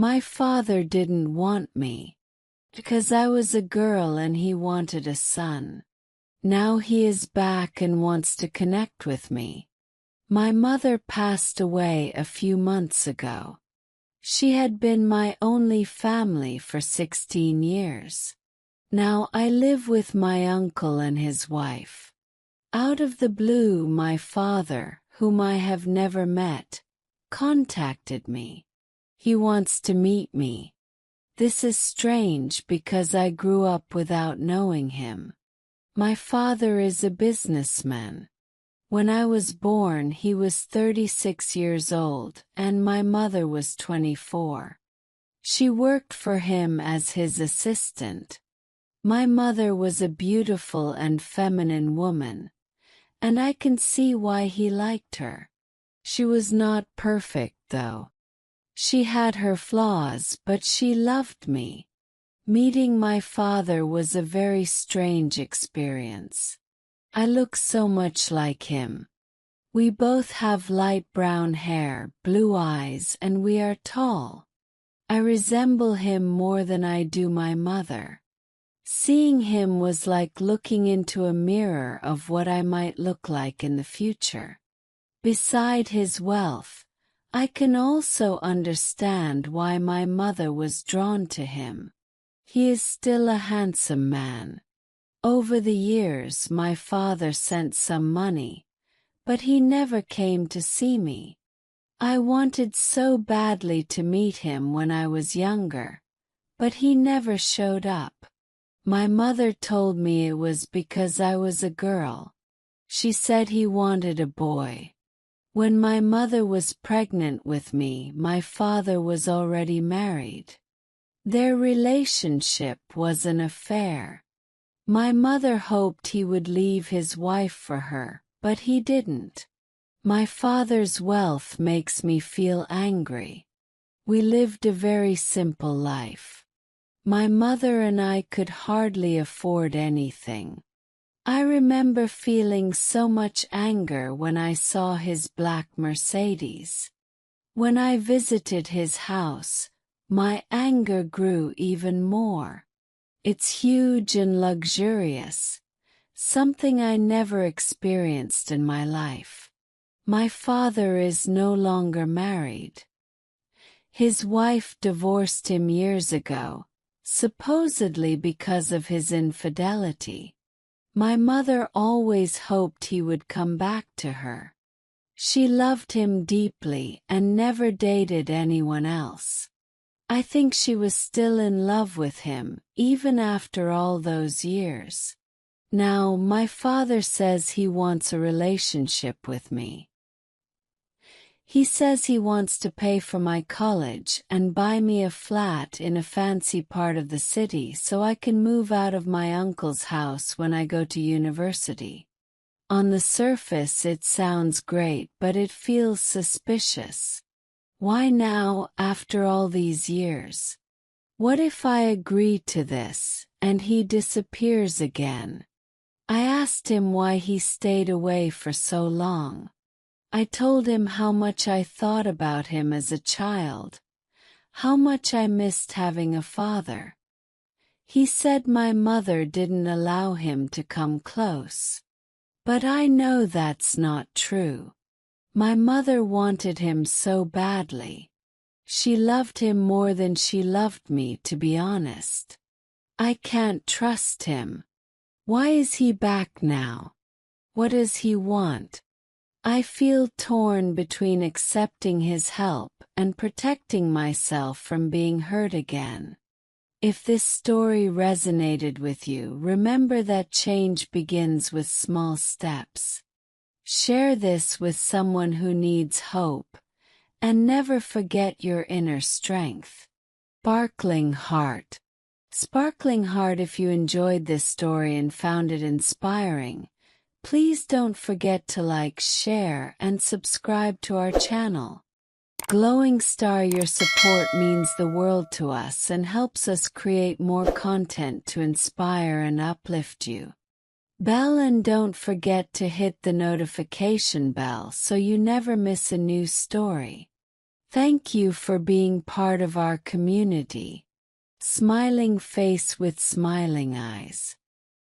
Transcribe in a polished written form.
My father didn't want me, because I was a girl and he wanted a son. Now he is back and wants to connect with me. My mother passed away a few months ago. She had been my only family for 16 years. Now I live with my uncle and his wife. Out of the blue, my father, whom I have never met, contacted me. He wants to meet me. This is strange because I grew up without knowing him. My father is a businessman. When I was born, he was 36 years old, and my mother was 24. She worked for him as his assistant. My mother was a beautiful and feminine woman, and I can see why he liked her. She was not perfect, though. She had her flaws, but she loved me. Meeting my father was a very strange experience. I look so much like him. We both have light brown hair, blue eyes, and we are tall. I resemble him more than I do my mother. Seeing him was like looking into a mirror of what I might look like in the future. Beside his wealth, I can also understand why my mother was drawn to him. He is still a handsome man. Over the years, my father sent some money, but he never came to see me. I wanted so badly to meet him when I was younger, but he never showed up. My mother told me it was because I was a girl. She said he wanted a boy. When my mother was pregnant with me, my father was already married. Their relationship was an affair. My mother hoped he would leave his wife for her, but he didn't. My father's wealth makes me feel angry. We lived a very simple life. My mother and I could hardly afford anything. I remember feeling so much anger when I saw his black Mercedes. When I visited his house, my anger grew even more. It's huge and luxurious, something I never experienced in my life. My father is no longer married. His wife divorced him years ago, supposedly because of his infidelity. My mother always hoped he would come back to her. She loved him deeply and never dated anyone else. I think she was still in love with him, even after all those years. Now, my father says he wants a relationship with me. He says he wants to pay for my college and buy me a flat in a fancy part of the city so I can move out of my uncle's house when I go to university. On the surface it sounds great, but it feels suspicious. Why now, after all these years? What if I agree to this, and he disappears again? I asked him why he stayed away for so long. I told him how much I thought about him as a child, how much I missed having a father. He said my mother didn't allow him to come close. But I know that's not true. My mother wanted him so badly. She loved him more than she loved me, to be honest. I can't trust him. Why is he back now? What does he want? I feel torn between accepting his help and protecting myself from being hurt again. If this story resonated with you, remember that change begins with small steps. Share this with someone who needs hope, and never forget your inner strength. Sparkling Heart. Sparkling Heart, if you enjoyed this story and found it inspiring, please don't forget to like, share, and subscribe to our channel. Glowing Star, your support means the world to us and helps us create more content to inspire and uplift you. Bell, and don't forget to hit the notification bell so you never miss a new story. Thank you for being part of our community. Smiling face with smiling eyes.